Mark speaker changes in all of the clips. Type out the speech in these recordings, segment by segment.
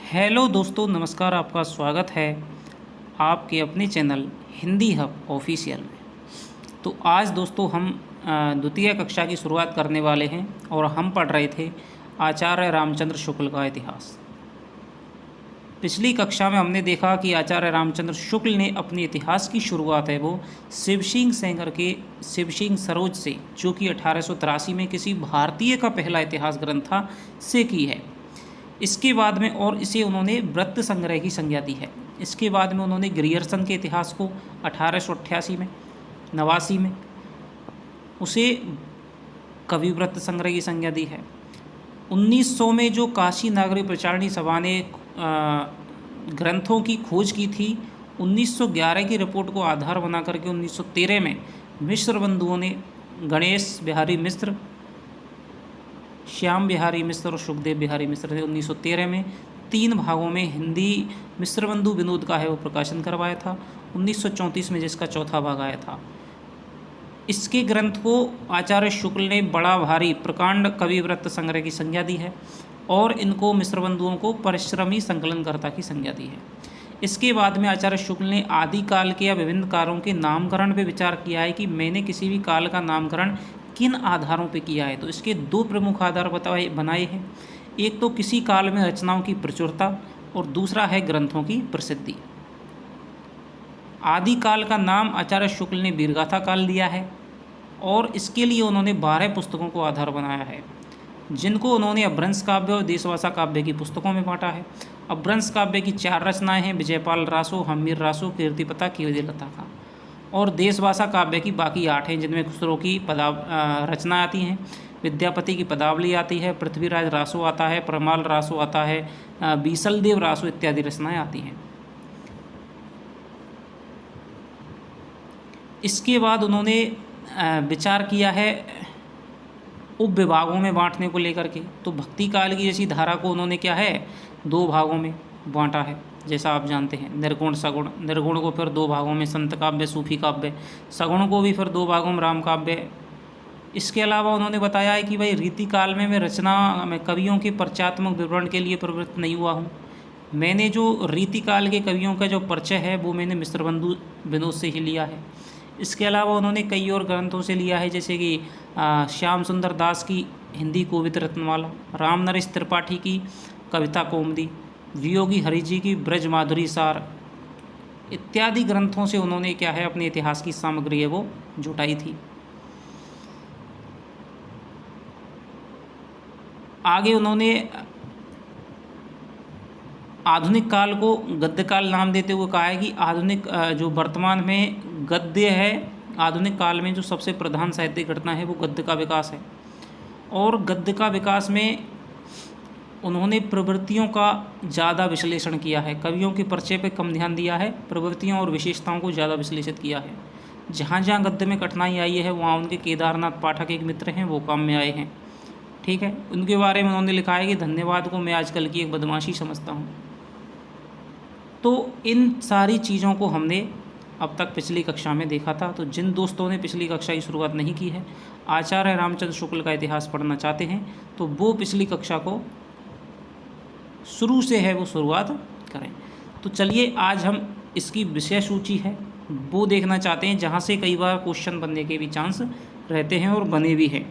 Speaker 1: Hello दोस्तों, नमस्कार। आपका स्वागत है आपके अपने चैनल हिंदी हब ऑफिशियल में। तो आज दोस्तों हम द्वितीय कक्षा की शुरुआत करने वाले हैं और हम पढ़ रहे थे आचार्य रामचंद्र शुक्ल का इतिहास। पिछली कक्षा में हमने देखा कि आचार्य रामचंद्र शुक्ल ने अपने इतिहास की शुरुआत है वो शिवसिंह सेंगर के शिवसिंह सरोज से, जो कि 1883 में किसी भारतीय का पहला इतिहास ग्रंथ था, से की है। इसके बाद में और इसे उन्होंने वृत्त संग्रह की संज्ञा दी है। इसके बाद में उन्होंने ग्रियर्सन के इतिहास को 1888 में 89 में उसे कवि वृत्त संग्रह की संज्ञा दी है। 1900 में जो काशी नागरिक प्रचारणी सभा ने ग्रंथों की खोज की थी, 1911 की रिपोर्ट को आधार बना करके 1913 में मिश्र बंधुओं ने गणेश बिहारी मिश्र, श्याम बिहारी मिश्र और सुखदेव बिहारी मिश्र ने 1913 में 3 भागों में हिंदी मिश्र बंधु विनोद का है वो प्रकाशन करवाया था। 1934 में जिसका चौथा भाग आया था। इसके ग्रंथ को आचार्य शुक्ल ने बड़ा भारी प्रकांड कवि वृत्त संग्रह की संज्ञा दी है और इनको मिश्र बंधुओं को परिश्रमी संकलनकर्ता की संज्ञा दी है। इसके बाद में आचार्य शुक्ल ने आदि काल के या विभिन्न कालों के नामकरण पर विचार किया है कि मैंने किसी भी काल का नामकरण किन आधारों पे किया है। तो इसके 2 प्रमुख आधार बनाए हैं। एक तो किसी काल में रचनाओं की प्रचुरता और दूसरा है ग्रंथों की प्रसिद्धि। आदि काल का नाम आचार्य शुक्ल ने वीरगाथा काल दिया है और इसके लिए उन्होंने 12 पुस्तकों को आधार बनाया है, जिनको उन्होंने अपभ्रंश काव्य और देशभाषा काव्य की पुस्तकों में बांटा है। अपभ्रंश काव्य की 4 रचनाएं हैं, विजयपाल रासो, हम्मीर रासो, कीर्तिपता, कीर्तिलता का, और देशभाषा काव्य की बाकी 8 हैं, जिनमें खुसरो की रचना आती हैं, विद्यापति की पदावली आती है, पृथ्वीराज रासो आता है, परमाल रासो आता है, बीसलदेव रासो इत्यादि रचनाएं आती हैं। इसके बाद उन्होंने विचार किया है उप विभागों में बांटने को लेकर के। तो भक्ति काल की जैसी धारा को उन्होंने क्या है 2 भागों में बांटा है, जैसा आप जानते हैं, निर्गुण सगुण। निर्गुण को फिर 2 भागों में संत काव्य, सूफी काव्य। सगुण को भी फिर 2 भागों में राम काव्य। इसके अलावा उन्होंने बताया है कि भाई रीति काल में मैं रचना में कवियों के परिचयात्मक विवरण के लिए प्रवृत्त नहीं हुआ हूँ। मैंने जो रीति काल के कवियों का जो परिचय है वो मैंने मिश्र बंधु विनोद से ही लिया है। इसके अलावा उन्होंने कई और ग्रंथों से लिया है, जैसे कि श्याम सुंदर दास की हिंदी कोविद रत्नमाला, राम नरेश त्रिपाठी की कविता कौमुदी, वियोगी हरि जी की ब्रज माधुरी सार इत्यादि ग्रंथों से उन्होंने क्या है अपने इतिहास की सामग्री है वो जुटाई थी। आगे उन्होंने आधुनिक काल को गद्य काल नाम देते हुए कहा है कि आधुनिक जो वर्तमान में गद्य है, आधुनिक काल में जो सबसे प्रधान साहित्यिक घटना है वो गद्य का विकास है। और गद्य का विकास में उन्होंने प्रवृत्तियों का ज़्यादा विश्लेषण किया है, कवियों के परिचय पर कम ध्यान दिया है, प्रवृत्तियों और विशेषताओं को ज़्यादा विश्लेषित किया है। जहाँ जहाँ गद्य में कठिनाई आई है वहाँ उनके केदारनाथ पाठक एक मित्र हैं, वो काम में आए हैं। ठीक है, उनके बारे में उन्होंने लिखा है कि धन्यवाद को मैं आजकल की एक बदमाशी समझता हूँ। तो इन सारी चीज़ों को हमने अब तक पिछली कक्षा में देखा था। तो जिन दोस्तों ने पिछली कक्षा की शुरुआत नहीं की है, आचार्य रामचंद्र शुक्ल का इतिहास पढ़ना चाहते हैं, तो वो पिछली कक्षा को शुरू से है वो शुरुआत करें। तो चलिए आज हम इसकी विषय सूची है वो देखना चाहते हैं, जहाँ से कई बार क्वेश्चन बनने के भी चांस रहते हैं और बने भी हैं।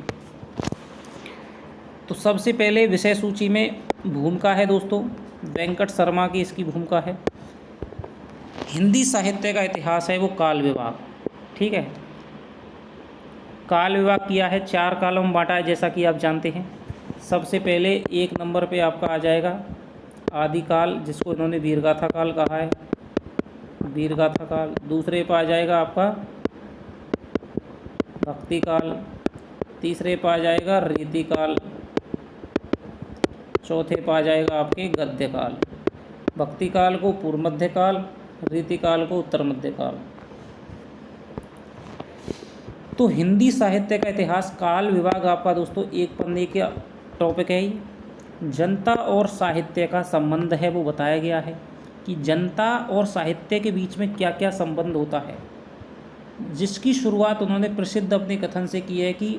Speaker 1: तो सबसे पहले विषय सूची में भूमिका है दोस्तों वेंकट शर्मा की, इसकी भूमिका है। हिंदी साहित्य का इतिहास है वो काल विभाग। ठीक है, काल विभाग किया है, 4 कालों में बांटा है, जैसा कि आप जानते हैं। सबसे पहले 1 नंबर पे आपका आ जाएगा आदिकाल, जिसको इन्होंने वीरगाथा काल कहा है, वीरगाथा काल। दूसरे पे आ जाएगा आपका भक्ति काल, तीसरे पे आ जाएगा रीति काल, चौथे पे आ जाएगा आपके गद्य काल। भक्ति काल को पूर्व मध्य काल, रीति काल को उत्तर मध्य काल। तो हिंदी साहित्य का इतिहास काल विभाग आपका दोस्तों 1 पन्ने का टॉपिक है ही। जनता और साहित्य का संबंध है वो बताया गया है कि जनता और साहित्य के बीच में क्या क्या संबंध होता है, जिसकी शुरुआत उन्होंने प्रसिद्ध अपने कथन से की है कि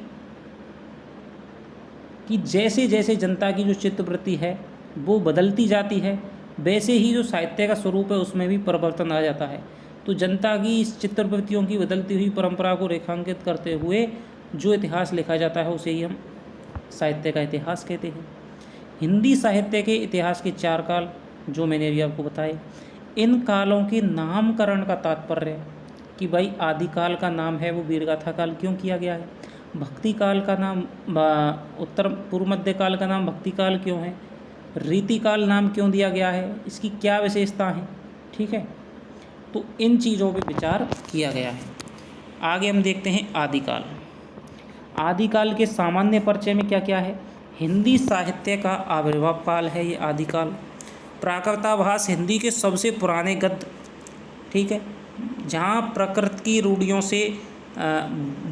Speaker 1: जैसे जैसे जनता की जो चित्तवृत्ति है वो बदलती जाती है, वैसे ही जो साहित्य का स्वरूप है उसमें भी परिवर्तन आ जाता है। तो जनता की इस चित्रवृत्तियों की बदलती हुई परंपरा को रेखांकित करते हुए जो इतिहास लिखा जाता है उसे ही हम साहित्य का इतिहास कहते हैं। हिंदी साहित्य के इतिहास के 4 काल जो मैंने अभी आपको बताए, इन कालों के नामकरण का तात्पर्य कि भाई आदिकाल का नाम है वो वीरगाथा काल क्यों किया गया है, भक्ति काल का नाम उत्तर पूर्व मध्य काल का नाम भक्ति काल क्यों है, रीतिकाल नाम क्यों दिया गया है, इसकी क्या विशेषता है। ठीक है, तो इन चीज़ों पे विचार किया गया है। आगे हम देखते हैं आदिकाल। आदिकाल के सामान्य परिचय में क्या क्या है। हिंदी साहित्य का आविर्भाव काल है ये आदिकाल। प्राकृताभास हिंदी के सबसे पुराने गद्य, ठीक है, जहाँ प्रकृति की रूढ़ियों से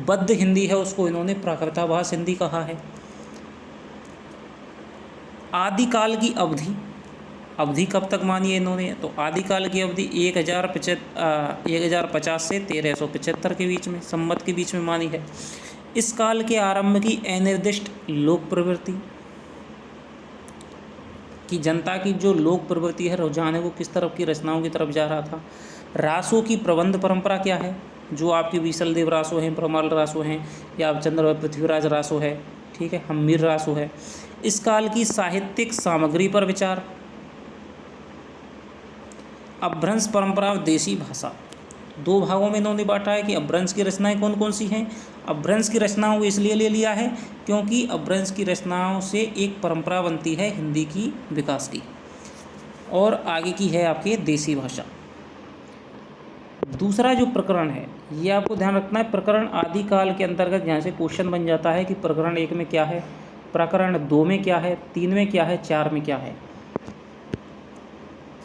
Speaker 1: बद्ध हिंदी है उसको इन्होंने प्राकृताभास हिंदी कहा है। आदिकाल की अवधि कब तक मानी है इन्होंने, तो आदिकाल की अवधि 1050 से 1375 के बीच में, संवत के बीच में मानी है। इस काल के आरंभ की अनिर्दिष्ट लोक प्रवृत्ति कि जनता की जो लोक प्रवृत्ति है, रुझान है, वो किस तरफ की रचनाओं की तरफ जा रहा था। रासों की प्रबंध परंपरा क्या है, जो आपके बीसलदेव रासो हैं, परमाल रासो हैं, या चंद्र पृथ्वीराज रासो है, ठीक है, हम्मीर रासो है। इस काल की साहित्यिक सामग्री पर विचार। अपभ्रंश परंपरा और देसी भाषा, 2 भागों में इन्होंने बांटा है कि अपभ्रंश की रचनाएं कौन कौन सी हैं। अपभ्रंश की रचनाओं को इसलिए ले लिया है क्योंकि अपभ्रंश की रचनाओं से एक परंपरा बनती है हिंदी की विकास की, और आगे की है आपके देसी भाषा। दूसरा जो प्रकरण है ये आपको ध्यान रखना है, प्रकरण आदिकाल के अंतर्गत यहाँ से क्वेश्चन बन जाता है कि प्रकरण 1 में क्या है, प्रकरण 2 में क्या है, 3 में क्या है, 4 में क्या है।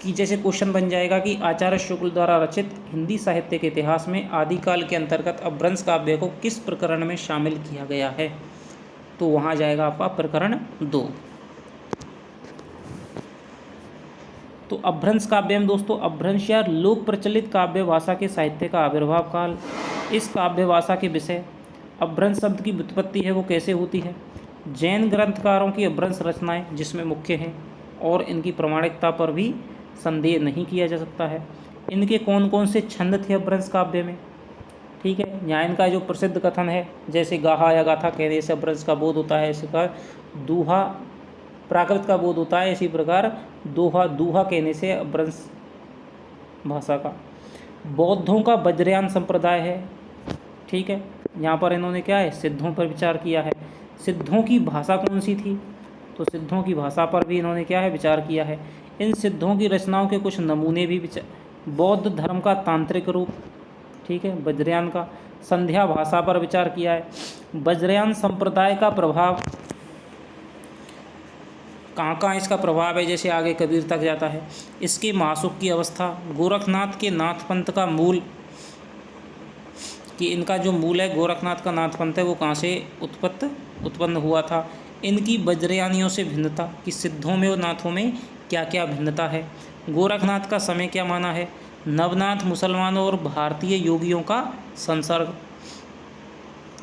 Speaker 1: कि जैसे क्वेश्चन बन जाएगा कि आचार्य शुक्ल द्वारा रचित हिंदी साहित्य के इतिहास में आदिकाल के अंतर्गत अपभ्रंश काव्य को किस प्रकरण में शामिल किया गया है, तो वहाँ जाएगा आपका प्रकरण 2। तो अपभ्रंश काव्य में दोस्तों, अपभ्रंश या लोक प्रचलित काव्य भाषा के साहित्य का आविर्भाव काल, इस काव्य भाषा के विषय, अपभ्रंश शब्द की व्युत्पत्ति है वो कैसे होती है, जैन ग्रंथकारों की अपभ्रंश रचनाएं जिसमें मुख्य हैं और इनकी प्रामाणिकता पर भी संदेह नहीं किया जा सकता है, इनके कौन कौन से छंद थे अपभ्रंश काव्य में। ठीक है, यहाँ इनका जो प्रसिद्ध कथन है, जैसे गाहा या गाथा कहने से अपभ्रंश का बोध होता है, इसी प्रकार दूहा प्राकृत का बोध होता है, इसी प्रकार दोहा दूहा कहने से अपभ्रंश भाषा का। बौद्धों का वज्रयान संप्रदाय है, ठीक है, यहाँ पर इन्होंने क्या है, सिद्धों पर विचार किया है। सिद्धों की भाषा कौन सी थी, तो सिद्धों की भाषा पर भी इन्होंने क्या है, विचार किया है। इन सिद्धों की रचनाओं के कुछ नमूने भी बौद्ध धर्म का तांत्रिक रूप, ठीक है, वज्रयान का, संध्या भाषा पर विचार किया है। वज्रयान संप्रदाय का प्रभाव कहाँ कहाँ इसका प्रभाव है, जैसे आगे कबीर तक जाता है। इसके मासुक की अवस्था, गोरखनाथ के नाथ पंथ का मूल, कि इनका जो मूल है गोरखनाथ का नाथ पंथ है वो कहाँ से उत्पन्न हुआ था। इनकी वज्रयानियों से भिन्नता, कि सिद्धों में और नाथों में क्या क्या भिन्नता है। गोरखनाथ का समय क्या माना है। नवनाथ मुसलमानों और भारतीय योगियों का संसर्ग,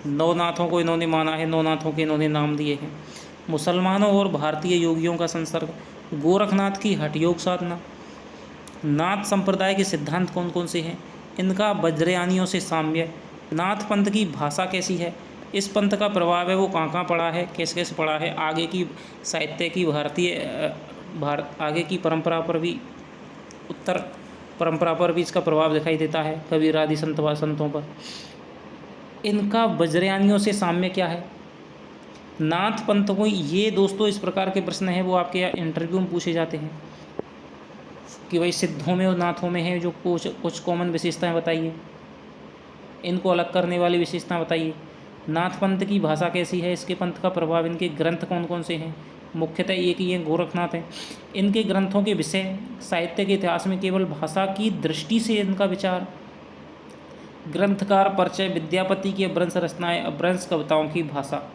Speaker 1: नवनाथों को इन्होंने माना है, नवनाथों के इन्होंने नाम दिए हैं। मुसलमानों और भारतीय योगियों का संसर्ग, गोरखनाथ की हठयोग साधना। नाथ संप्रदाय के सिद्धांत कौन कौन से हैं, इनका वज्रयानियों से साम्य। नाथ पंथ की भाषा कैसी है, इस पंथ का प्रभाव है वो कहाँ कहाँ पड़ा है, कैसे कैसे पड़ा है। आगे की साहित्य की आगे की परंपरा पर भी, उत्तर परंपरा पर भी इसका प्रभाव दिखाई देता है, कबीर आदि संतों पर। इनका वज्रयानियों से साम्य क्या है। नाथ पंथ को, ये दोस्तों इस प्रकार के प्रश्न हैं वो आपके इंटरव्यू में पूछे जाते हैं कि भाई सिद्धों में और नाथों में है जो कुछ कॉमन विशेषताएं बताइए, इनको अलग करने वाली विशेषताएं बताइए। नाथ पंथ की भाषा कैसी है, इसके पंथ का प्रभाव, इनके ग्रंथ कौन कौन से हैं। मुख्यतः एक ही है, गोरखनाथ हैं। इनके ग्रंथों के विषय, साहित्य के इतिहास में केवल भाषा की दृष्टि से इनका विचार। ग्रंथकार परिचय, विद्यापति की अपभ्रंश रचनाएं, अपभ्रंश कविताओं की भाषा।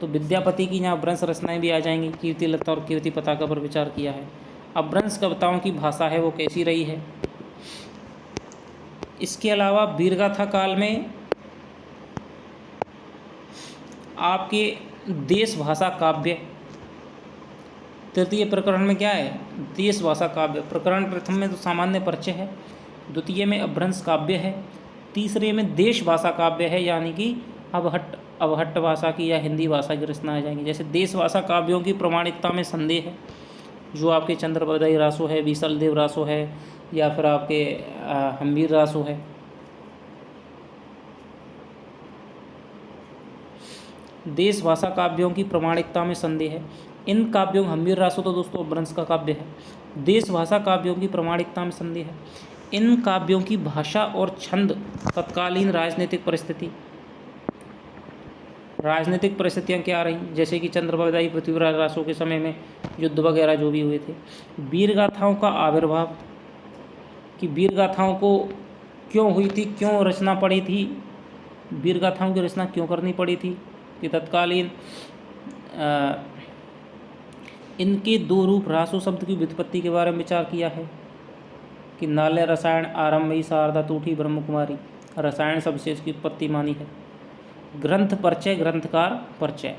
Speaker 1: तो विद्यापति की यहाँ अपभ्रंश रचनाएं भी आ जाएंगी, कीर्तिलता और कीर्ति पताका पर विचार किया है। अपभ्रंश कविताओं की भाषा है वो कैसी रही है। इसके अलावा वीरगाथा काल में आपके देश भाषा काव्य, तृतीय प्रकरण में क्या है, देश भाषा काव्य। प्रकरण प्रथम में तो सामान्य परिचय है, द्वितीय में अपभ्रंश काव्य है, तीसरे में देश भाषा काव्य है, यानी कि अवहट्ट भाषा की या हिंदी भाषा की रचना आ जाएंगी। जैसे देश भाषा काव्यों की प्रमाणिकता में संदेह है, जो आपके चंद्रबरदाई रासो है, बीसल देव रासो है, या फिर आपके हम्बीर रासो है। देश भाषा काव्यों की प्रमाणिकता में संदेह है। इन काव्यों, हम्बीर रासो तो दोस्तों अपभ्रंश का काव्य है। देश भाषा काव्यों की प्रमाणिकता में संदेह है। इन काव्यों की भाषा और छंद तत्कालीन राजनीतिक परिस्थितियाँ क्या रहीं, जैसे कि चंद्रबरदाई पृथ्वीराज रासो के समय में युद्ध वगैरह जो भी हुए थे। वीरगाथाओं का आविर्भाव, कि वीरगाथाओं को क्यों हुई थी, क्यों रचना पड़ी थी, वीरगाथाओं की रचना क्यों करनी पड़ी थी, कि तत्कालीन इनके दो रूप, रासो शब्द की व्युत्पत्ति के बारे में विचार किया है, कि नाल्य रसायन आरंभई शारदा टूठी ब्रह्म कुमारी, रसायन शब्द से इसकी उत्पत्ति मानी है। ग्रंथ परिचय, ग्रंथकार परिचय।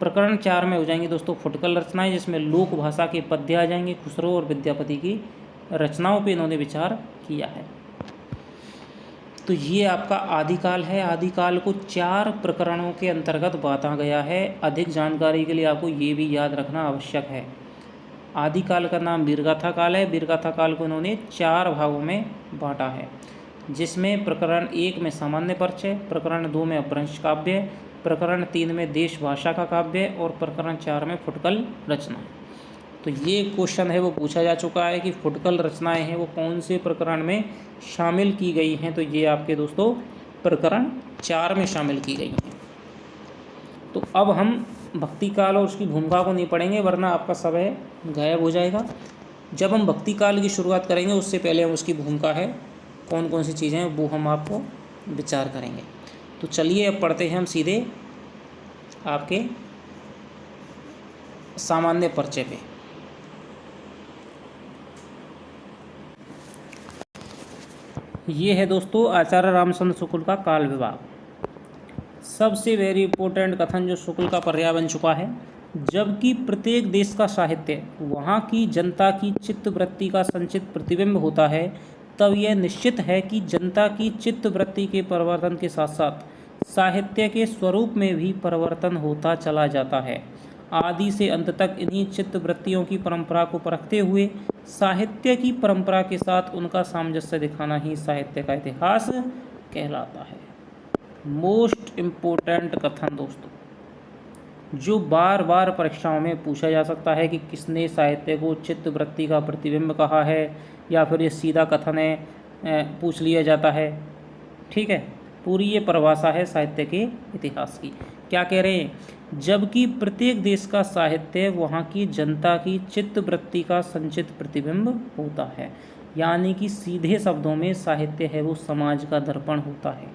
Speaker 1: प्रकरण 4 में हो जाएंगे दोस्तों फुटकल रचनाएं, जिसमें लोक भाषा के पद्य आ जाएंगे। खुसरो और विद्यापति की रचनाओं पे इन्होंने विचार किया है। तो ये आपका आदिकाल है। आदिकाल को 4 प्रकरणों के अंतर्गत बांटा गया है। अधिक जानकारी के लिए आपको ये भी याद रखना आवश्यक है। आदिकाल का नाम वीरगाथा काल है। वीरगाथा काल को इन्होंने 4 भागों में बांटा है, जिसमें प्रकरण 1 में सामान्य परिचय, प्रकरण 2 में अपभ्रंश काव्य, प्रकरण 3 में देश भाषा का काव्य और प्रकरण 4 में फुटकल रचना। तो ये क्वेश्चन है वो पूछा जा चुका है कि फुटकल रचनाएं हैं वो कौन से प्रकरण में शामिल की गई हैं। तो ये आपके दोस्तों प्रकरण 4 में शामिल की गई हैं। तो अब हम भक्ति काल और उसकी भूमिका को नहीं पढ़ेंगे, वरना आपका समय गायब हो जाएगा। जब हम भक्ति काल की शुरुआत करेंगे उससे पहले हम उसकी भूमिका है कौन कौन सी चीज़ें हैं वो हम आपको विचार करेंगे। तो चलिए अब पढ़ते हैं हम सीधे आपके सामान्य परिचय पे। ये है दोस्तों आचार्य रामचंद्र शुक्ल का काल विभाग। सबसे वेरी इंपॉर्टेंट कथन जो शुक्ल का पर्याय बन चुका है, जबकि प्रत्येक देश का साहित्य वहाँ की जनता की चित्तवृत्ति का संचित प्रतिबिंब होता है, तब यह निश्चित है कि जनता की चित्तवृत्ति के परिवर्तन के साथ साथ साहित्य के स्वरूप में भी परिवर्तन होता चला जाता है। आदि से अंत तक इन्हीं चित्तवृत्तियों की परंपरा को परखते हुए साहित्य की परंपरा के साथ उनका सामंजस्य दिखाना ही साहित्य का इतिहास कहलाता है। मोस्ट इम्पोर्टेंट कथन दोस्तों, जो बार बार परीक्षाओं में पूछा जा सकता है कि किसने साहित्य को चित्तवृत्ति का प्रतिबिंब कहा है, या फिर ये सीधा कथन है, पूछ लिया जाता है। ठीक है, पूरी ये परिभाषा है साहित्य के इतिहास की। क्या कह रहे हैं, जबकि प्रत्येक देश का साहित्य वहाँ की जनता की चित्तवृत्ति का संचित प्रतिबिंब होता है, यानी कि सीधे शब्दों में साहित्य है वो समाज का दर्पण होता है।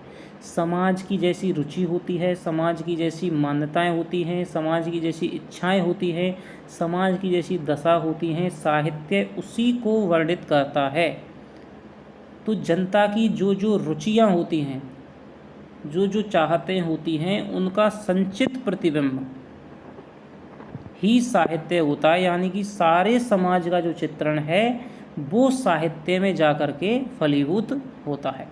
Speaker 1: समाज की जैसी रुचि होती है, समाज की जैसी मान्यताएं होती हैं, समाज की जैसी इच्छाएं होती हैं, समाज की जैसी दशा होती हैं, साहित्य उसी को वर्णित करता है। तो जनता की जो जो रुचियां होती हैं, जो जो चाहतें होती हैं, उनका संचित प्रतिबिंब ही साहित्य होता है, यानी कि सारे समाज का जो चित्रण है वो साहित्य में जाकर के फलीभूत होता है।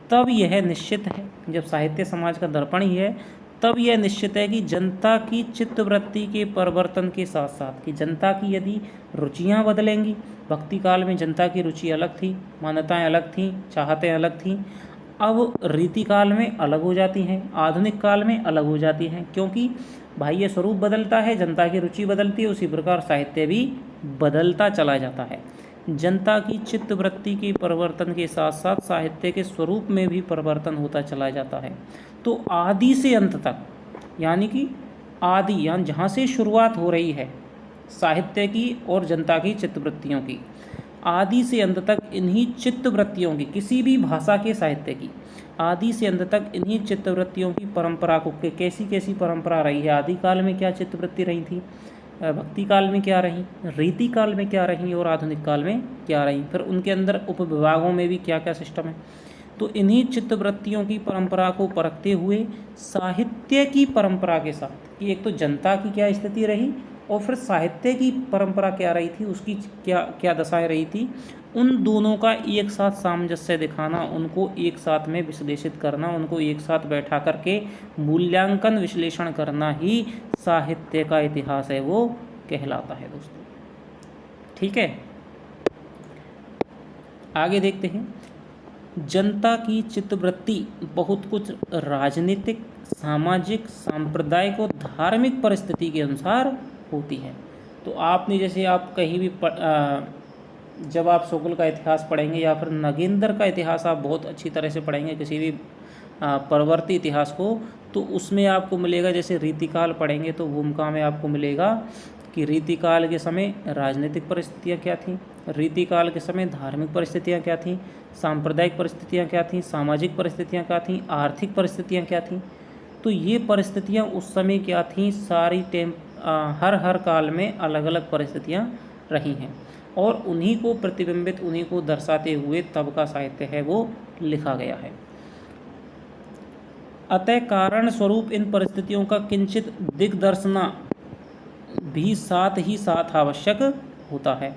Speaker 1: तब यह निश्चित है, जब साहित्य समाज का दर्पण ही है, तब यह निश्चित है कि जनता की चित्तवृत्ति के परिवर्तन के साथ साथ कि जनता की यदि रुचियां बदलेंगी, भक्ति काल में जनता की रुचि अलग थी, मान्यताएं अलग थीं, चाहतें अलग थीं, अब रीति काल में अलग हो जाती हैं, आधुनिक काल में अलग हो जाती हैं, क्योंकि भाई ये स्वरूप बदलता है, जनता की रुचि बदलती है, उसी प्रकार साहित्य भी बदलता चला जाता है। जनता की चित्तवृत्ति के परिवर्तन के साथ साथ साहित्य के स्वरूप में भी परिवर्तन होता चला जाता है। तो आदि से अंत तक, यानी कि आदि यानी जहाँ से शुरुआत हो रही है साहित्य की और जनता की चित्तवृत्तियों की, आदि से अंत तक इन्हीं चित्तवृत्तियों की, किसी भी भाषा के साहित्य की आदि से अंत तक इन्हीं चित्तवृत्तियों की परंपरा को, कैसी कैसी परंपरा रही है, आदि काल में क्या चित्तवृत्ति रही थी, भक्ति काल में क्या रही, रीति काल में क्या रही और आधुनिक काल में क्या रही, फिर उनके अंदर उपविभागों में भी क्या क्या सिस्टम है। तो इन्हीं चित्तवृत्तियों की परंपरा को परखते हुए साहित्य की परंपरा के साथ कि एक तो जनता की क्या स्थिति रही और फिर साहित्य की परंपरा क्या रही थी, उसकी क्या क्या दशाएं रही थी, उन दोनों का एक साथ सामंजस्य दिखाना, उनको एक साथ में विश्लेषित करना, उनको एक साथ बैठा करके मूल्यांकन विश्लेषण करना ही साहित्य का इतिहास है, वो कहलाता है दोस्तों। ठीक है, आगे देखते हैं। जनता की चित्तवृत्ति बहुत कुछ राजनीतिक, सामाजिक, सांप्रदायिक और धार्मिक परिस्थिति के अनुसार होती है। तो आपने जैसे आप कहीं भी जब आप शुक्ल का इतिहास पढ़ेंगे या फिर नगेंद्र का इतिहास आप बहुत अच्छी तरह से पढ़ेंगे, किसी भी परवर्ती इतिहास को, तो उसमें आपको मिलेगा, जैसे रीतिकाल पढ़ेंगे तो भूमिका में आपको मिलेगा कि रीतिकाल के समय राजनीतिक परिस्थितियाँ क्या थीं, रीतिकाल के समय धार्मिक परिस्थितियाँ क्या थीं, सांप्रदायिक परिस्थितियाँ क्या थीं, सामाजिक परिस्थितियाँ क्या थीं, आर्थिक परिस्थितियाँ क्या थीं। तो ये परिस्थितियाँ उस समय क्या थीं, सारी हर काल में अलग अलग परिस्थितियाँ रही हैं, और उन्हीं को प्रतिबिंबित, उन्हीं को दर्शाते हुए तब का साहित्य है वो लिखा गया है। अतः कारण स्वरूप इन परिस्थितियों का किंचित दिग्दर्शना भी साथ ही साथ आवश्यक होता है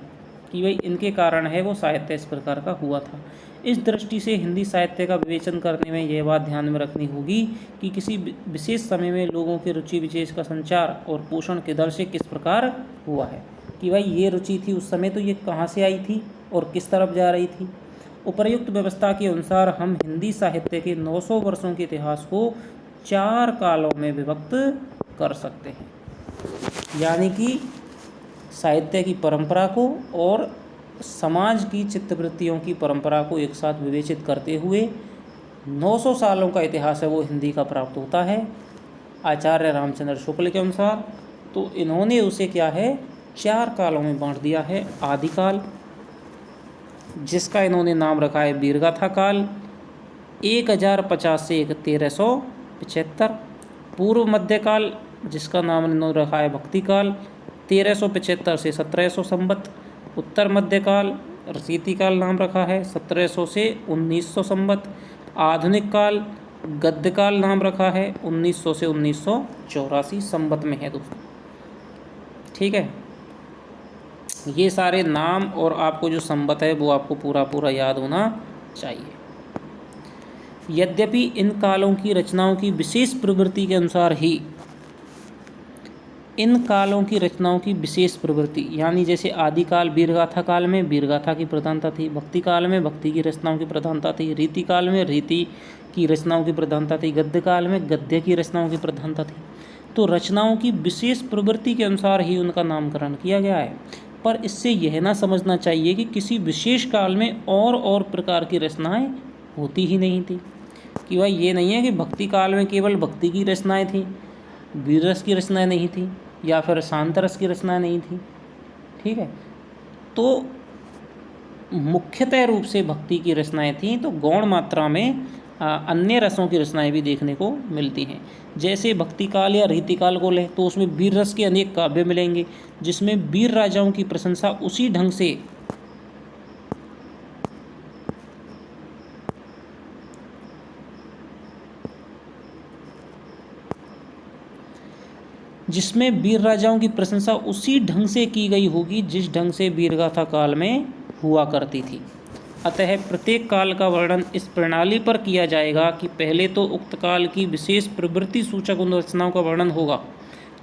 Speaker 1: कि भाई इनके कारण है वो साहित्य इस प्रकार का हुआ था। इस दृष्टि से हिंदी साहित्य का विवेचन करने में यह बात ध्यान में रखनी होगी कि किसी विशेष समय में लोगों की रुचि विशेष का संचार और पोषण किधर से किस प्रकार हुआ है, कि भाई ये रुचि थी उस समय तो ये कहाँ से आई थी और किस तरफ जा रही थी। उपर्युक्त व्यवस्था के अनुसार हम हिंदी साहित्य के 900 वर्षों के इतिहास को 4 कालों में विभक्त कर सकते हैं, यानी कि साहित्य की परंपरा को और समाज की चित्तवृत्तियों की परंपरा को एक साथ विवेचित करते हुए 900 सालों का इतिहास है वो हिंदी का प्राप्त होता है आचार्य रामचंद्र शुक्ल के अनुसार। तो इन्होंने उसे क्या है 4 कालों में बांट दिया है। आदिकाल, जिसका इन्होंने नाम रखा है वीरगाथा काल, 1050 से 1375। पूर्व मध्यकाल, जिसका नाम इन्होंने रखा है भक्तिकाल, 1375 से 1700 संवत। उत्तर मध्यकाल, रीतिकाल नाम रखा है, 1700 से 1900 संवत। आधुनिक काल, गद्यकाल नाम रखा है, 1900 से 1984 संवत में है दोस्तों। ठीक है, ये सारे नाम और आपको जो संवत है वो आपको पूरा पूरा याद होना चाहिए। यद्यपि इन कालों की रचनाओं की विशेष प्रवृत्ति के अनुसार ही इन कालों की रचनाओं की विशेष प्रवृत्ति, यानी जैसे आदिकाल वीरगाथा काल में वीरगाथा की प्रधानता थी, भक्ति काल में भक्ति की रचनाओं की प्रधानता थी, रीति काल में रीति की रचनाओं की प्रधानता थी, गद्य काल में गद्य की रचनाओं की प्रधानता थी। तो रचनाओं की विशेष प्रवृत्ति के अनुसार ही उनका नामकरण किया गया है, पर इससे यह ना समझना चाहिए कि किसी विशेष काल में और प्रकार की रचनाएँ होती ही नहीं थी, कि भाई ये नहीं है कि भक्ति काल में केवल भक्ति की रचनाएँ थीं, वीर रस की रचनाएँ नहीं थी, या फिर शांत रस की रचनाएँ नहीं थी। ठीक है, तो मुख्यतः रूप से भक्ति की रचनाएँ थीं, तो गौण मात्रा में अन्य रसों की रचनाएँ भी देखने को मिलती हैं। जैसे भक्ति काल या रीतिकाल को लें तो उसमें वीर रस के अनेक काव्य मिलेंगे, जिसमें वीर राजाओं की प्रशंसा उसी ढंग से की गई होगी जिस ढंग से वीरगाथा काल में हुआ करती थी। अतः प्रत्येक काल का वर्णन इस प्रणाली पर किया जाएगा कि पहले तो उक्त काल की विशेष प्रवृत्ति सूचक उन रचनाओं का वर्णन होगा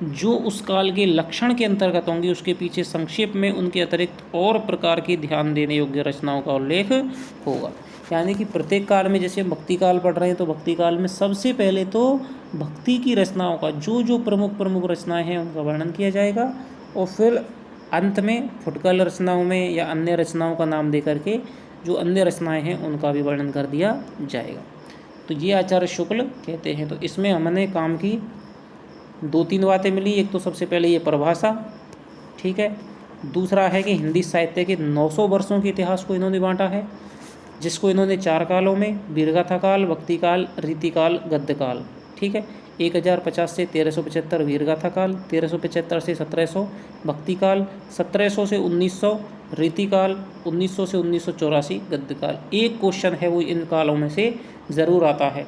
Speaker 1: जो उस काल के लक्षण के अंतर्गत होंगी, उसके पीछे संक्षेप में उनके अतिरिक्त और प्रकार की ध्यान देने योग्य रचनाओं का उल्लेख होगा। यानी कि प्रत्येक काल में, जैसे हम भक्ति काल पढ़ रहे हैं तो भक्ति काल में सबसे पहले तो भक्ति की रचनाओं का जो प्रमुख रचनाएं हैं उनका वर्णन किया जाएगा, और फिर अंत में फुटकल रचनाओं में या अन्य रचनाओं का नाम दे करके जो अन्य रचनाएं हैं उनका भी वर्णन कर दिया जाएगा। तो ये आचार्य शुक्ल कहते हैं। तो इसमें हमने काम की 2-3 बातें मिली। एक तो सबसे पहले ये परिभाषा, ठीक है। दूसरा है कि हिंदी साहित्य के 900 वर्षों के इतिहास को इन्होंने बांटा है, जिसको इन्होंने 4 कालों में, वीरगाथा काल, भक्ति काल, रीतिकाल, गद्य काल, ठीक है। 1050 से 1375 वीरगाथा काल, 1375 से 1700 भक्ति काल, 1700 से 1900 रीतिकाल, 1900 से 1984 गद्य काल। एक क्वेश्चन है वो इन कालों में से ज़रूर आता है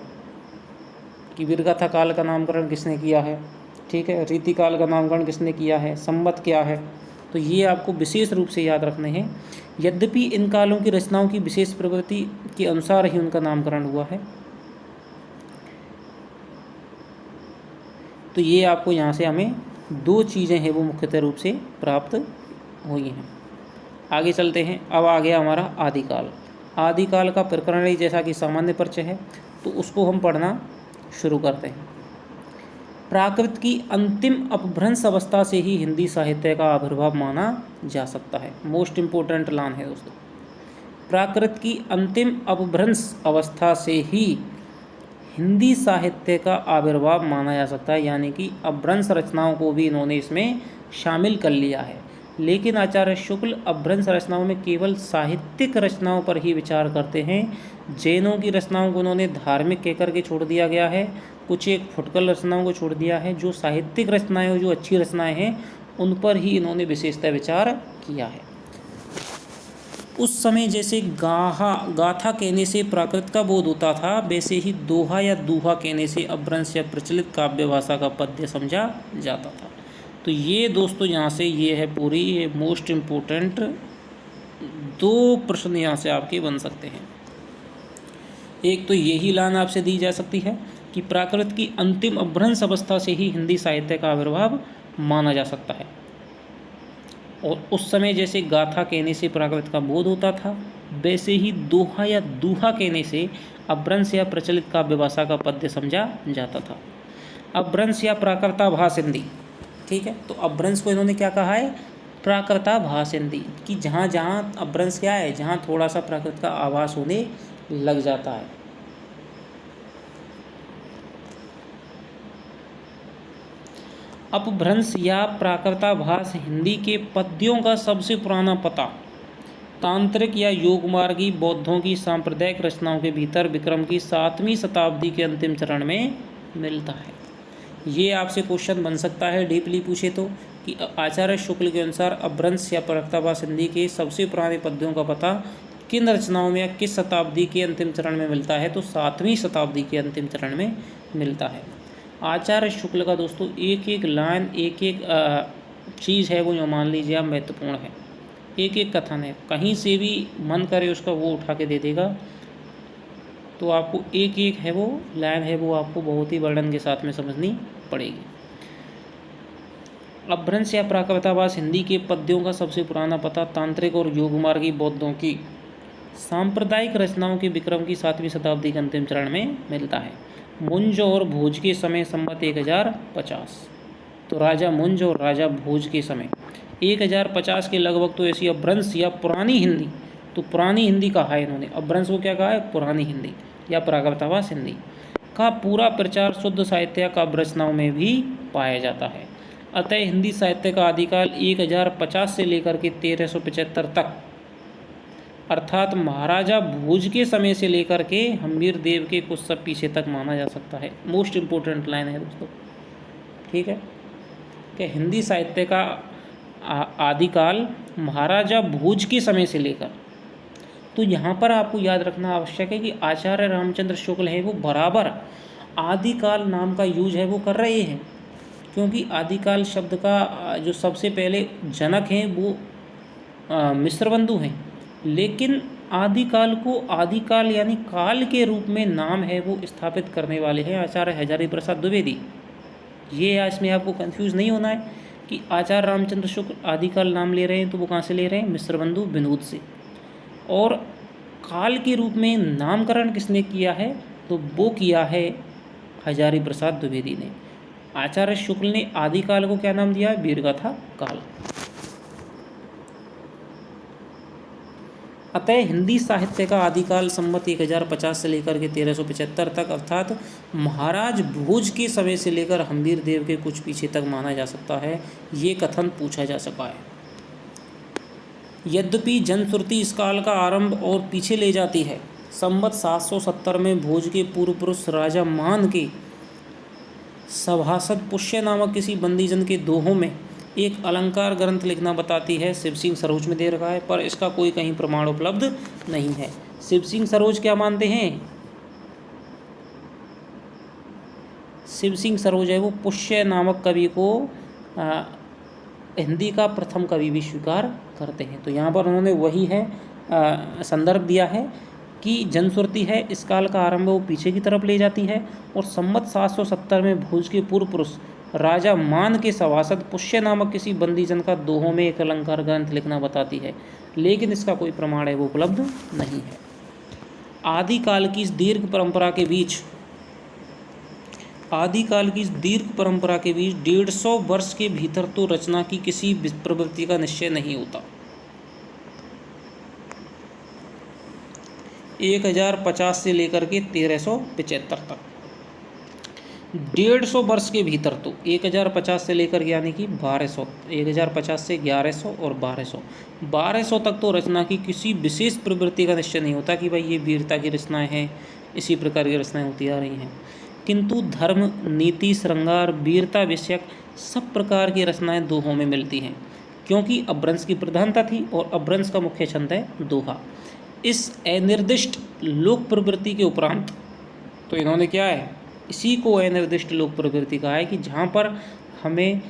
Speaker 1: कि वीरगाथा काल का नामकरण किसने किया है, ठीक है। रीतिकाल का नामकरण किसने किया है, संवत क्या है, तो ये आपको विशेष रूप से याद रखने हैं। यद्यपि इन कालों की रचनाओं की विशेष प्रवृत्ति के अनुसार ही उनका नामकरण हुआ है। तो ये आपको यहाँ से हमें दो चीज़ें हैं वो मुख्यतः रूप से प्राप्त हुई हैं। आगे चलते हैं। अब आ गया हमारा आदिकाल। आदिकाल का प्रकरण ही जैसा कि सामान्य परिचय है, तो उसको हम पढ़ना शुरू करते हैं। प्राकृत की अंतिम अपभ्रंश अवस्था से ही हिंदी साहित्य का आविर्भाव माना जा सकता है। मोस्ट इम्पोर्टेंट लाइन है दोस्तों। प्राकृत की अंतिम अपभ्रंश अवस्था से ही हिंदी साहित्य का आविर्भाव माना जा सकता है, यानी कि अपभ्रंश रचनाओं को भी इन्होंने इसमें शामिल कर लिया है। लेकिन आचार्य शुक्ल अपभ्रंश रचनाओं में केवल साहित्यिक रचनाओं पर ही विचार करते हैं। जैनों की रचनाओं को उन्होंने धार्मिक कहकर के छोड़ दिया गया है, कुछ एक फुटकल रचनाओं को छोड़ दिया है। जो साहित्यिक रचनाएं जो अच्छी रचनाएं हैं उन पर ही इन्होंने विशेषतः विचार किया है। उस समय जैसे गाथा कहने से प्राकृत का बोध होता था, वैसे ही दोहा या दूहा कहने से अपभ्रंश या प्रचलित काव्य भाषा का पद्य समझा जाता था। तो ये दोस्तों यहाँ से ये है पूरी ये मोस्ट इम्पोर्टेंट दो प्रश्न यहाँ से आपके बन सकते हैं। एक तो यही लाइन आपसे दी जा सकती है कि प्राकृत की अंतिम अपभ्रंश अवस्था से ही हिंदी साहित्य का आविर्भाव माना जा सकता है, और उस समय जैसे गाथा कहने से प्राकृत का बोध होता था, वैसे ही दोहा या दूहा कहने से अपभ्रंश या प्रचलित काव्य भाषा का पद्य समझा जाता था। अपभ्रंश या प्राकृताभास हिंदी, ठीक है। तो अपभ्रंश को इन्होंने क्या कहा है, प्राकृताभास हिंदी, कि जहाँ जहाँ अपभ्रंश क्या है, जहाँ थोड़ा सा प्राकृत का आभास होने लग जाता है। अपभ्रंश या प्राकृताभास हिंदी के पद्यों का सबसे पुराना पता तांत्रिक या योगमार्गी बौद्धों की सांप्रदायिक रचनाओं के भीतर विक्रम की 7वीं शताब्दी के अंतिम चरण में मिलता है। ये आपसे क्वेश्चन बन सकता है डीपली पूछे तो, कि आचार्य शुक्ल के अनुसार अपभ्रंश या प्राकृताभास हिंदी के सबसे पुराने पद्यों का पता किन रचनाओं में या किस शताब्दी के अंतिम चरण में मिलता है, तो 7वीं शताब्दी के अंतिम चरण में मिलता है। आचार्य शुक्ल का दोस्तों एक एक लाइन एक एक चीज़ है वो जो मान लीजिए आप महत्वपूर्ण है, एक एक कथन है, कहीं से भी मन करे उसका वो उठा के दे देगा। तो आपको एक एक है वो लाइन है वो आपको बहुत ही वर्णन के साथ में समझनी पड़ेगी। अपभ्रंश या प्राकृताभास हिंदी के पद्यों का सबसे पुराना पता तांत्रिक और योगमार्गी बौद्धों की सांप्रदायिक रचनाओं के विक्रम की 7वीं शताब्दी के अंतिम चरण में मिलता है। मुंज और भोज के समय संवत 1050, तो राजा मुंज और राजा भोज के समय 1050 के लगभग तो ऐसी अपभ्रंश या पुरानी हिंदी, तो पुरानी हिंदी कहा है इन्होंने, अपभ्रंश को क्या कहा है, पुरानी हिंदी या प्राकृताभास हिंदी का पूरा प्रचार शुद्ध साहित्य काव्य रचनाओं में भी पाया जाता है। अतः हिंदी साहित्य का आदिकाल 1050 से लेकर के 1375 तक, अर्थात महाराजा भोज के समय से लेकर के हम्मीर देव के कुछ सब पीछे तक माना जा सकता है। मोस्ट इम्पोर्टेंट लाइन है दोस्तों, ठीक है, कि हिंदी साहित्य का आदिकाल महाराजा भोज के समय से लेकर, तो यहाँ पर आपको याद रखना आवश्यक है कि आचार्य रामचंद्र शुक्ल है वो बराबर आदिकाल नाम का यूज है वो कर रहे हैं, क्योंकि आदिकाल शब्द का जो सबसे पहले जनक हैं वो मिश्रबंधु हैं, लेकिन आदिकाल को आदिकाल यानी काल के रूप में नाम है वो स्थापित करने वाले हैं आचार्य हजारी प्रसाद द्विवेदी। ये इसमें आपको कंफ्यूज नहीं होना है कि आचार्य रामचंद्र शुक्ल आदिकाल नाम ले रहे हैं तो वो कहाँ से ले रहे हैं, मिश्रबंधु विनोद से। और काल के रूप में नामकरण किसने किया है, तो वो किया है हजारी प्रसाद द्विवेदी ने। आचार्य शुक्ल ने आदिकाल को क्या नाम दिया, वीरगाथा काल। अतः हिंदी साहित्य का आदिकाल संवत 1050 से लेकर के 1375 तक, अर्थात महाराज भोज के समय से लेकर हम्मीर देव के कुछ पीछे तक माना जा सकता है, ये कथन पूछा जा सका है। यद्यपि जनश्रुति इस काल का आरंभ और पीछे ले जाती है। संवत 770 में भोज के पूर्व पुरुष राजा मान के सभासद पुष्य नामक किसी बंदीजन के दोहों में एक अलंकार ग्रंथ लिखना बताती है। शिव सिंह सरोज में दे रखा है, पर इसका कोई कहीं प्रमाण उपलब्ध नहीं है। शिव सिंह सरोज क्या मानते हैं, शिव सिंह सरोज है वो पुष्य नामक कवि को हिंदी का प्रथम कवि भी स्वीकार करते हैं। तो यहाँ पर उन्होंने वही है संदर्भ दिया है कि जनश्रुति है इस काल का आरंभ वो पीछे की तरफ ले जाती है, और संवत 770 में भोज के पूर्व पुरुष राजा मान के सभासद पुष्य नामक किसी बंदीजन का दोहों में एक अलंकार ग्रंथ लिखना बताती है, लेकिन इसका कोई प्रमाण है वो उपलब्ध नहीं है। आदिकाल की इस दीर्घ परंपरा के बीच 150 वर्ष के भीतर तो रचना की किसी प्रवृत्ति का निश्चय नहीं होता। 1050 से लेकर के 1375 तक 150 वर्ष के भीतर तो 1050 से लेकर यानी कि 1200, 1050 से 1100 और 1200 तक तो रचना की किसी विशेष प्रवृत्ति का निश्चय नहीं होता कि भाई ये वीरता की रचनाएं हैं, इसी प्रकार की रचनाएं होती आ रही हैं। किंतु धर्म, नीति, श्रृंगार, वीरता विषयक सब प्रकार की रचनाएं दोहों में मिलती हैं, क्योंकि अपभ्रंश की प्रधानता थी और अपभ्रंश का मुख्य छंद है दोहा। इस अनिर्दिष्ट लोक प्रवृत्ति के उपरांत तो इन्होंने क्या है, इसी को अनिर्दिष्ट लोक प्रवृत्ति कहा है कि जहाँ पर हमें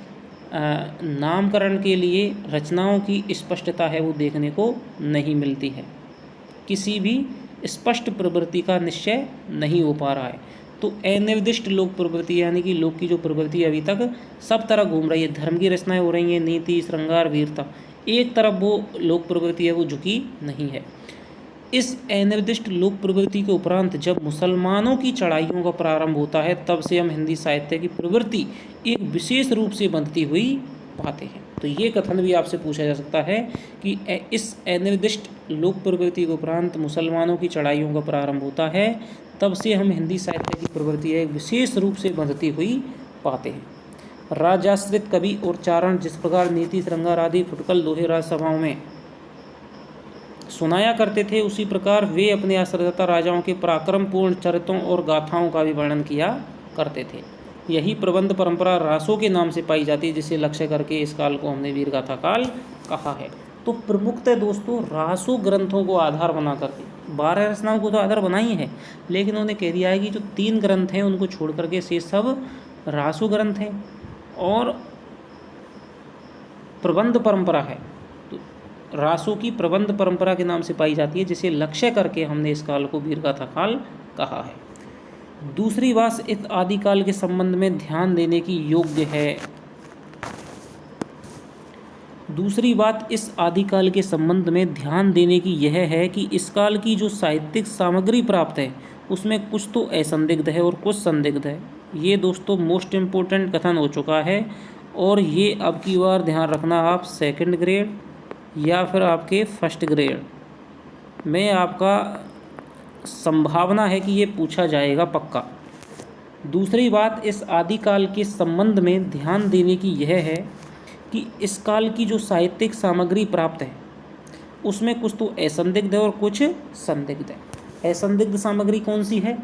Speaker 1: नामकरण के लिए रचनाओं की स्पष्टता है वो देखने को नहीं मिलती है, किसी भी स्पष्ट प्रवृत्ति का निश्चय नहीं हो पा रहा है। तो अनिर्दिष्ट लोक प्रवृत्ति यानी कि लोक की जो प्रवृत्ति अभी तक सब तरह घूम रही है, धर्म की रचनाएं हो रही हैं, नीति, श्रृंगार, वीरता, एक तरफ वो लोक प्रवृत्ति है वो झुकी नहीं है। इस अनिर्दिष्ट लोक प्रवृत्ति के उपरांत जब मुसलमानों की चढ़ाइयों का प्रारंभ होता है तब से हम हिंदी साहित्य की प्रवृत्ति एक विशेष रूप से बनती हुई पाते हैं। तो ये कथन भी आपसे पूछा जा सकता है कि इस अनिर्दिष्ट लोक प्रवृत्ति के उपरांत मुसलमानों की चढ़ाइयों का प्रारंभ होता है तब से हम हिंदी साहित्य की प्रवृत्ति एक विशेष रूप से बनती हुई पाते हैं। राजाश्रित कवि और चारण जिस प्रकार नीति, श्रृंगार आदि फुटकल दोहे राजसभाओं में सुनाया करते थे, उसी प्रकार वे अपने आश्रितता राजाओं के पराक्रमपूर्ण चरित्रों और गाथाओं का भी वर्णन किया करते थे। यही प्रबंध परंपरा रासों के नाम से पाई जाती है, जिसे लक्ष्य करके इस काल को हमने वीर गाथा काल कहा है। तो प्रमुखतः दोस्तों रासो ग्रंथों को आधार बना करके 12 रचनाओं को तो आधार बनाई है, लेकिन उन्होंने कह दिया है कि जो 3 ग्रंथ हैं उनको छोड़ करके शेष सब रासो ग्रंथ हैं और प्रबंध परंपरा है। तो रासों की प्रबंध परंपरा के नाम से पाई जाती है, जिसे लक्ष्य करके हमने इस काल को वीर गाथा काल कहा है। दूसरी बात इस आदिकाल के संबंध में ध्यान देने की योग्य है। दूसरी बात इस आदिकाल के संबंध में ध्यान देने की यह है कि इस काल की जो साहित्यिक सामग्री प्राप्त है उसमें कुछ तो असंदिग्ध है और कुछ संदिग्ध है। ये दोस्तों मोस्ट इम्पोर्टेंट कथन हो चुका है, और ये अब की बार ध्यान रखना, आप 2nd ग्रेड या फिर आपके 1st ग्रेड में आपका संभावना है कि ये पूछा जाएगा पक्का। दूसरी बात इस आदिकाल के संबंध में ध्यान देने की यह है कि इस काल की जो साहित्यिक सामग्री प्राप्त है उसमें कुछ तो असंदिग्ध है और कुछ संदिग्ध है। असंदिग्ध सामग्री कौन सी है?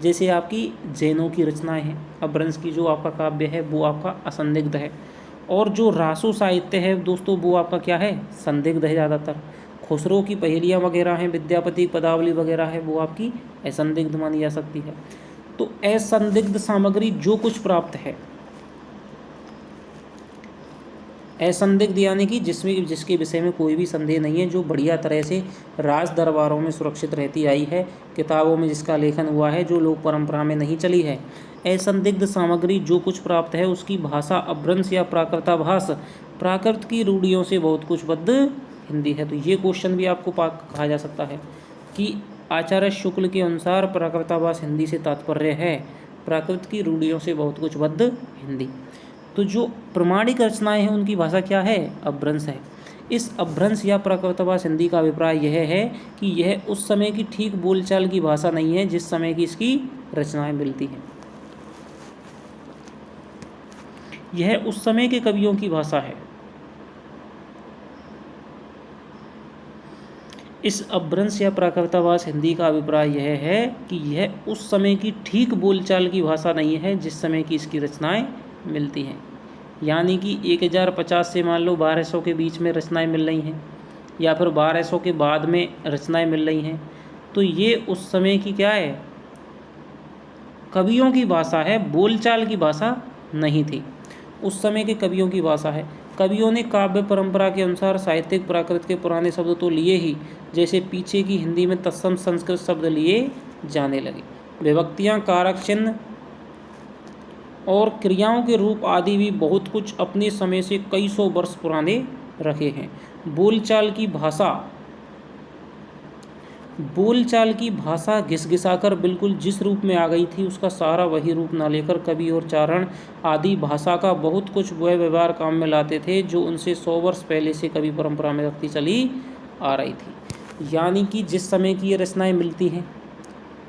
Speaker 1: जैसे आपकी जैनों की रचनाएं हैं, अपभ्रंश की जो आपका काव्य है वो आपका असंदिग्ध है, और जो रासो साहित्य है दोस्तों वो आपका क्या है, संदिग्ध है ज़्यादातर। खुसरो की पहेलियाँ वगैरह हैं, विद्यापति पदावली वगैरह है, वो आपकी असंदिग्ध मानी जा सकती है। तो असंदिग्ध सामग्री जो कुछ प्राप्त है, असंदिग्ध यानी कि जिसके विषय में कोई भी संदेह नहीं है, जो बढ़िया तरह से राज दरबारों में सुरक्षित रहती आई है, किताबों में जिसका लेखन हुआ है, जो लोक परंपरा में नहीं चली है। असंदिग्ध सामग्री जो कुछ प्राप्त है उसकी भाषा अपभ्रंश या प्राकृताभास, प्राकृत की रूढ़ियों से बहुत कुछ बद्ध हिंदी है। तो ये क्वेश्चन भी आपको कहा जा सकता है कि आचार्य शुक्ल के अनुसार प्राकृताभास हिंदी से तात्पर्य है प्राकृत की रूढ़ियों से बहुत कुछ बद्ध हिंदी। तो जो प्रमाणिक रचनाएं हैं उनकी भाषा क्या है, अपभ्रंश है। इस अपभ्रंश या प्राकृतभास हिंदी का अभिप्राय यह है कि यह उस समय की ठीक बोलचाल की भाषा नहीं है जिस समय की इसकी रचनाएं मिलती हैं। यह उस समय के कवियों की भाषा है। इस अपभ्रंश या प्राकृतभास हिंदी का अभिप्राय यह है कि यह उस समय की ठीक बोलचाल की भाषा नहीं है जिस समय की इसकी रचनाएं मिलती हैं। यानी कि 1050 से मान लो 1200 के बीच में रचनाएं मिल रही हैं, या फिर 1200 के बाद में रचनाएं मिल रही हैं, तो ये उस समय की क्या है, कवियों की भाषा है, बोलचाल की भाषा नहीं थी। उस समय के कवियों की भाषा है। कवियों ने काव्य परंपरा के अनुसार साहित्यिक प्राकृत के पुराने शब्द तो लिए ही, जैसे पीछे की हिंदी में तत्सम संस्कृत शब्द लिए जाने लगे। विभक्तियाँ, कारक चिन्ह और क्रियाओं के रूप आदि भी बहुत कुछ अपने समय से कई सौ वर्ष पुराने रखे हैं। बोलचाल की भाषा घिसघिसाकर बिल्कुल जिस रूप में आ गई थी उसका सारा वही रूप ना लेकर कवि और चारण आदि भाषा का बहुत कुछ वह व्यवहार काम में लाते थे जो उनसे 100 वर्ष पहले से कवि परंपरा में रखती चली आ रही थी। यानी कि जिस समय की ये रचनाएं मिलती हैं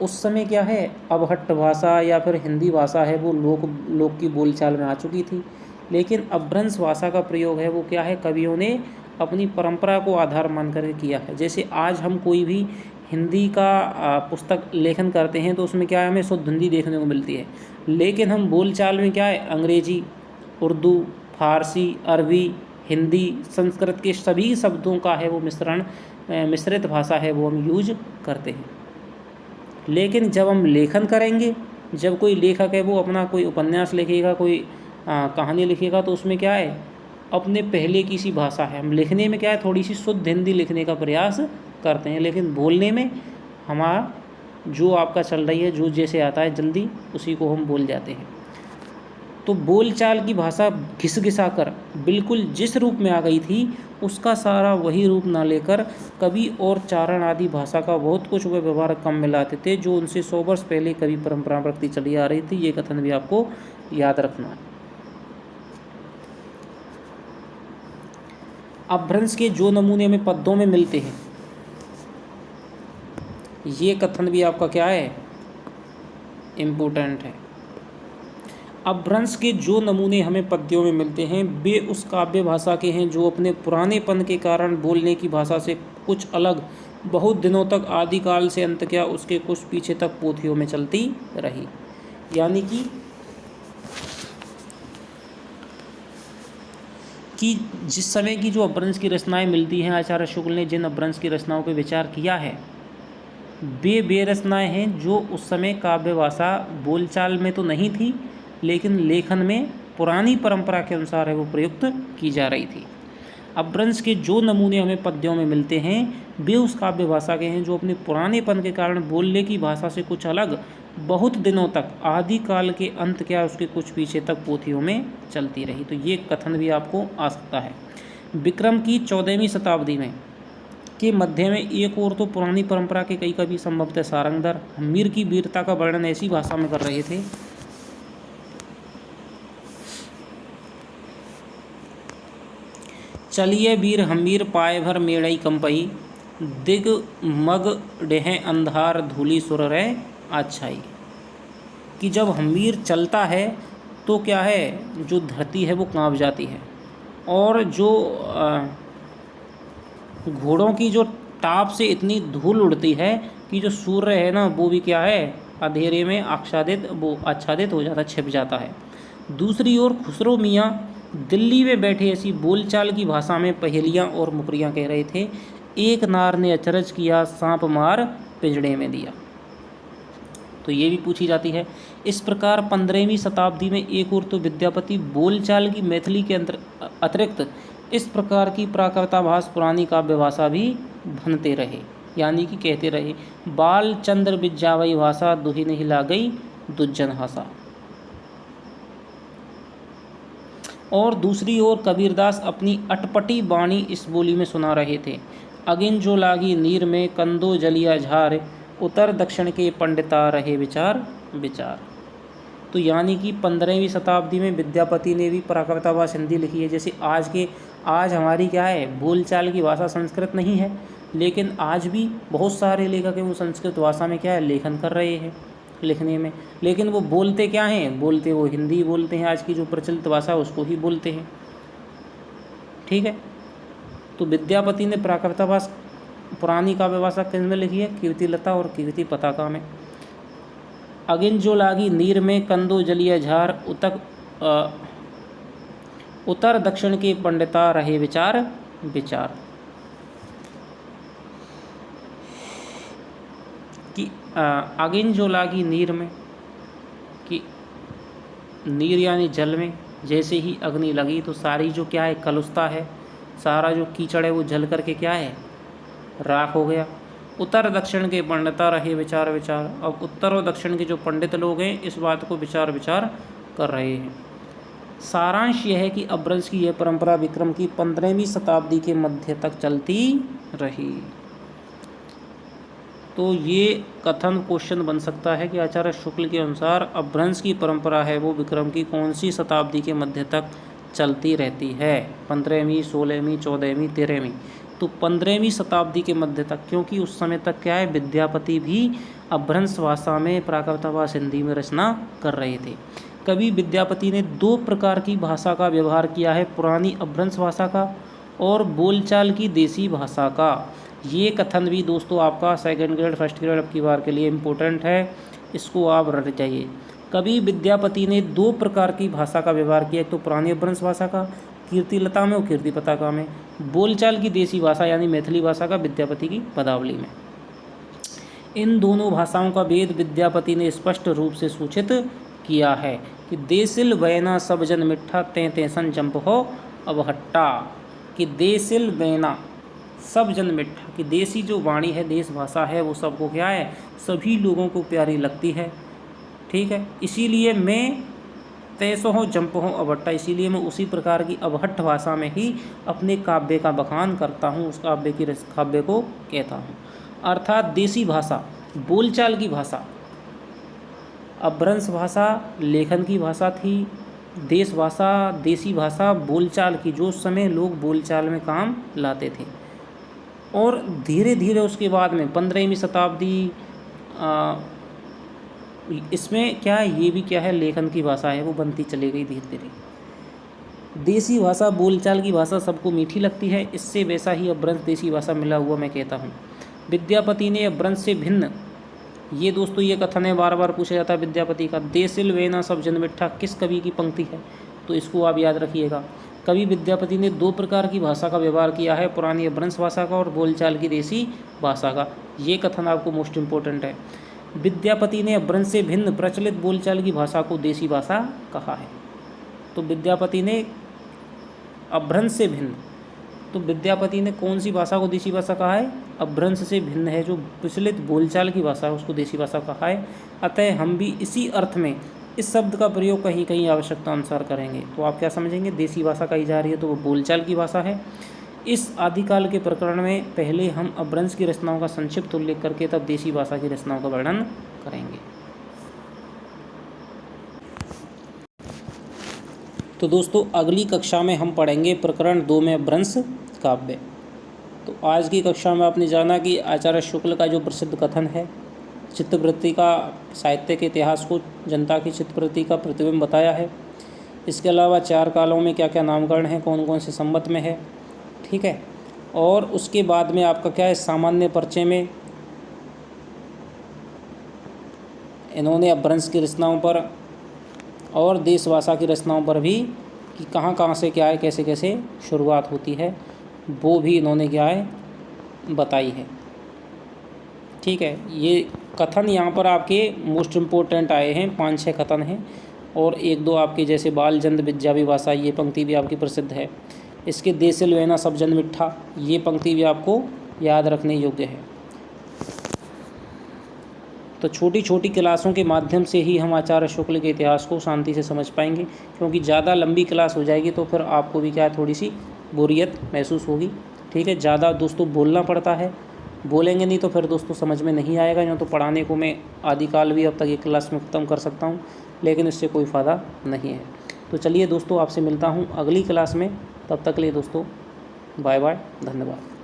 Speaker 1: उस समय क्या है, अबहट्ट भाषा या फिर हिंदी भाषा है वो लोक की बोलचाल में आ चुकी थी, लेकिन अपभ्रंश भाषा का प्रयोग है वो क्या है, कवियों ने अपनी परंपरा को आधार मान कर किया है। जैसे आज हम कोई भी हिंदी का पुस्तक लेखन करते हैं तो उसमें क्या है, हमें शुद्ध हिंदी देखने को मिलती है, लेकिन हम बोलचाल में क्या है, अंग्रेजी, उर्दू, फारसी, अरबी, हिंदी, संस्कृत के सभी शब्दों का है वो मिश्रित भाषा है वो हम यूज करते हैं। लेकिन जब हम लेखन करेंगे, जब कोई लेखक है वो अपना कोई उपन्यास लिखेगा, कोई कहानी लिखेगा, तो उसमें क्या है, अपने पहले की सी भाषा है। हम लिखने में क्या है, थोड़ी सी शुद्ध हिंदी लिखने का प्रयास करते हैं, लेकिन बोलने में हमारा जो आपका चल रही है, जो जैसे आता है जल्दी उसी को हम बोल जाते हैं। तो बोलचाल की भाषा घिसघिसा कर बिल्कुल जिस रूप में आ गई थी उसका सारा वही रूप ना लेकर कवि और चारण आदि भाषा का बहुत कुछ वह व्यवहार कम मिलाते थे जो उनसे 100 वर्ष पहले कवि परंपरा बढ़ती चली आ रही थी। ये कथन भी आपको याद रखना है। अपभ्रंश के जो नमूने हमें पद्यों में मिलते हैं, ये कथन भी आपका क्या है, इम्पोर्टेंट है। अपभ्रंश के जो नमूने हमें पद्यों में मिलते हैं वे उस काव्य भाषा के हैं जो अपने पुरानेपन के कारण बोलने की भाषा से कुछ अलग, बहुत दिनों तक, आदिकाल से अंत क्या उसके कुछ पीछे तक पोथियों में चलती रही। यानी कि जिस समय की जो अपभ्रंश की रचनाएं मिलती हैं, आचार्य शुक्ल ने जिन अपभ्रंश की रचनाओं पर विचार किया है वे रचनाएं हैं जो उस समय काव्य भाषा बोलचाल में तो नहीं थी, लेकिन लेखन में पुरानी परंपरा के अनुसार है वो प्रयुक्त की जा रही थी। अपभ्रंश के जो नमूने हमें पद्यों में मिलते हैं वे उस काव्य भाषा के हैं जो अपने पुरानेपन के कारण बोलने की भाषा से कुछ अलग, बहुत दिनों तक, आदिकाल के अंत क्या उसके कुछ पीछे तक पोथियों में चलती रही। तो ये कथन भी आपको आ सकता है। विक्रम की 14वीं शताब्दी में के मध्य में एक और तो पुरानी परंपरा के कई कवि, संभवतः सारंगधर, हम्मीर की वीरता का वर्णन ऐसी भाषा में कर रहे थे चलिए वीर हम्मीर पाए भर मेड़ई कंपई, दिग मग डेह अंधार धूली सुर रे अच्छाई। कि जब हम्मीर चलता है तो क्या है, जो धरती है वो कांप जाती है, और जो घोड़ों की जो टाप से इतनी धूल उड़ती है कि जो सूर्य है ना वो भी क्या है, अंधेरे में आच्छादित हो जाता, छिप जाता है। दूसरी ओर खुसरो मियाँ दिल्ली में बैठे ऐसी बोलचाल की भाषा में पहेलियाँ और मुकरियाँ कह रहे थे। एक नार ने अचरज किया, सांप मार पिंजड़े में दिया। तो ये भी पूछी जाती है। इस प्रकार 15वीं शताब्दी में एक और तो विद्यापति बोलचाल की मैथिली के अतिरिक्त इस प्रकार की प्राकृताभास पुरानी काव्य भाषा भी भनते रहे, यानी कि कहते रहे, बाल चंद्र विज्जावई भाषा दुही नहीं ला गई दुज्जन हासा। और दूसरी ओर कबीरदास अपनी अटपटी बाणी इस बोली में सुना रहे थे। अगिन जो लागी नीर में कंदो जलिया झार, उत्तर दक्षिण के पंडिता रहे विचार विचार। तो यानी कि 15वीं शताब्दी में विद्यापति ने भी प्राकृताभास हिंदी लिखी है। जैसे आज हमारी क्या है, बोलचाल की भाषा संस्कृत नहीं है, लेकिन आज भी बहुत सारे लेखक हैं वो संस्कृत भाषा में क्या है, लेखन कर रहे हैं लिखने में, लेकिन वो बोलते क्या हैं, बोलते वो हिंदी बोलते हैं, आज की जो प्रचलित भाषा है उसको ही बोलते हैं। ठीक है, तो विद्यापति ने प्राकृताभास पुरानी काव्य भाषा किस में लिखी है, कीर्तिलता और कीर्ति पताका में। अगिन जो लागी नीर में कंदो जलिया झार, उत्तर दक्षिण के पंडिता रहे विचार विचार। कि अगिन जो लागी नीर में, नीर यानी जल में जैसे ही अग्नि लगी तो सारी जो क्या है कलुषता है, सारा जो कीचड़ है वो जल करके क्या है राख हो गया। उत्तर दक्षिण के पंडिता रहे विचार विचार। अब उत्तर और दक्षिण के जो पंडित लोग हैं इस बात को विचार विचार कर रहे हैं। सारांश यह है कि अपभ्रंश की यह परंपरा विक्रम की 15वीं शताब्दी के मध्य तक चलती रही। तो ये कथन क्वेश्चन बन सकता है कि आचार्य शुक्ल के अनुसार अपभ्रंश की परंपरा है वो विक्रम की कौन सी शताब्दी के मध्य तक चलती रहती है, 15वीं, 16वीं, 14वीं, 13वीं। तो 15वीं शताब्दी के मध्य तक, क्योंकि उस समय तक क्या है विद्यापति भी अपभ्रंश भाषा में प्राकृत व सिंधी में रचना कर रहे थे। कवि विद्यापति ने 2 प्रकार की भाषा का व्यवहार किया है, पुरानी अपभ्रंश भाषा का और बोलचाल की देसी भाषा का। ये कथन भी दोस्तों आपका सेकंड ग्रेड फर्स्ट ग्रेड अब की बार के लिए इम्पोर्टेंट है, इसको आप रट जाइए। कवि विद्यापति ने 2 प्रकार की भाषा का व्यवहार किया, एक तो पुरानी अपभ्रंश भाषा का कीर्तिलता में और कीर्ति पताका में, बोलचाल की देसी भाषा यानी मैथिली भाषा का विद्यापति की पदावली में। इन दोनों भाषाओं का भेद विद्यापति ने स्पष्ट रूप से सूचित किया है कि देसिल बैना सब जन मिठा तें तेसन जंप हो अब हट्टा, कि देसिल बैना सब जन मिठा, कि देसी जो वाणी है देश भाषा है वो सबको क्या है सभी लोगों को प्यारी लगती है, ठीक है। इसीलिए मैं तैसो हो जंप हो अभट्टा, इसीलिए मैं उसी प्रकार की अभट्ट भाषा में ही अपने काव्य का बखान करता हूँ, उस काव्य को कहता हूँ। अर्थात देसी भाषा बोलचाल की भाषा, अपभ्रंश भाषा लेखन की भाषा थी, देश भाषा देसी भाषा बोलचाल की, जो उस समय लोग बोलचाल में काम लाते थे। और धीरे धीरे उसके बाद में 15वीं शताब्दी इसमें क्या है ये भी क्या है लेखन की भाषा है वो बनती चली गई धीरे धीरे। देसी भाषा बोलचाल की भाषा सबको मीठी लगती है, इससे वैसा ही अपभ्रंश देसी भाषा मिला हुआ मैं कहता हूँ। विद्यापति ने अपभ्रंश से भिन्न, ये दोस्तों ये कथन है बार बार पूछा जाता है विद्यापति का, देसिल वेना सब जन मिठा किस कवि की पंक्ति है, तो इसको आप याद रखिएगा। कवि विद्यापति ने 2 प्रकार की भाषा का व्यवहार किया है, पुरानी अपभ्रंश भाषा का और बोलचाल की देसी भाषा का। ये कथन आपको मोस्ट इम्पोर्टेंट है। विद्यापति ने अपभ्रंश से भिन्न प्रचलित बोलचाल की भाषा को देसी भाषा कहा है। तो विद्यापति ने अपभ्रंश से भिन्न, तो विद्यापति ने कौन सी भाषा को देसी भाषा कहा है, अपभ्रंश से भिन्न है जो प्रचलित बोलचाल की भाषा है उसको देसी भाषा कहा है। अतः हम भी इसी अर्थ में इस शब्द का प्रयोग कहीं कहीं आवश्यकता अनुसार करेंगे। तो आप क्या समझेंगे, देसी भाषा कही जा रही है तो वो बोलचाल की भाषा है। इस आदिकाल के प्रकरण में पहले हम अपभ्रंश की रचनाओं का संक्षिप्त उल्लेख करके तब देसी भाषा की रचनाओं का वर्णन करेंगे। तो दोस्तों अगली कक्षा में हम पढ़ेंगे प्रकरण 2 में अपभ्रंश काव्य। तो आज की कक्षा में आपने जाना कि आचार्य शुक्ल का जो प्रसिद्ध कथन है चित्तवृत्ति का साहित्य के इतिहास को जनता की चित्तवृत्ति का प्रतिबिंब बताया है। इसके अलावा 4 कालों में क्या क्या नामकरण है, कौन कौन से संवत में है, ठीक है। और उसके बाद में आपका क्या है सामान्य परिचय में इन्होंने अपभ्रंश की रचनाओं पर और देश भाषा की रचनाओं पर भी कि कहाँ कहाँ से क्या है कैसे कैसे शुरुआत होती है वो भी इन्होंने क्या है बताई है, ठीक है। ये कथन यहाँ पर आपके मोस्ट इम्पोर्टेंट आए हैं, 5-6 कथन हैं और 1-2 आपके जैसे बाल जंद विद्या विभाषा ये पंक्ति भी आपकी प्रसिद्ध है। इसके देसिल वेना सब जन मिठा ये पंक्ति भी आपको याद रखने योग्य है। तो छोटी छोटी क्लासों के माध्यम से ही हम आचार्य शुक्ल के इतिहास को शांति से समझ पाएंगे, क्योंकि ज़्यादा लंबी क्लास हो जाएगी तो फिर आपको भी क्या है थोड़ी सी बोरियत महसूस होगी, ठीक है। ज़्यादा दोस्तों बोलना पड़ता है, बोलेंगे नहीं तो फिर दोस्तों समझ में नहीं आएगा। यूँ तो पढ़ाने को मैं आदिकाल भी अब तक एक क्लास में ख़त्म कर सकता हूँ, लेकिन इससे कोई फ़ायदा नहीं है। तो चलिए दोस्तों आपसे मिलता हूँ अगली क्लास में, तब तक के लिए दोस्तों बाय बाय, धन्यवाद।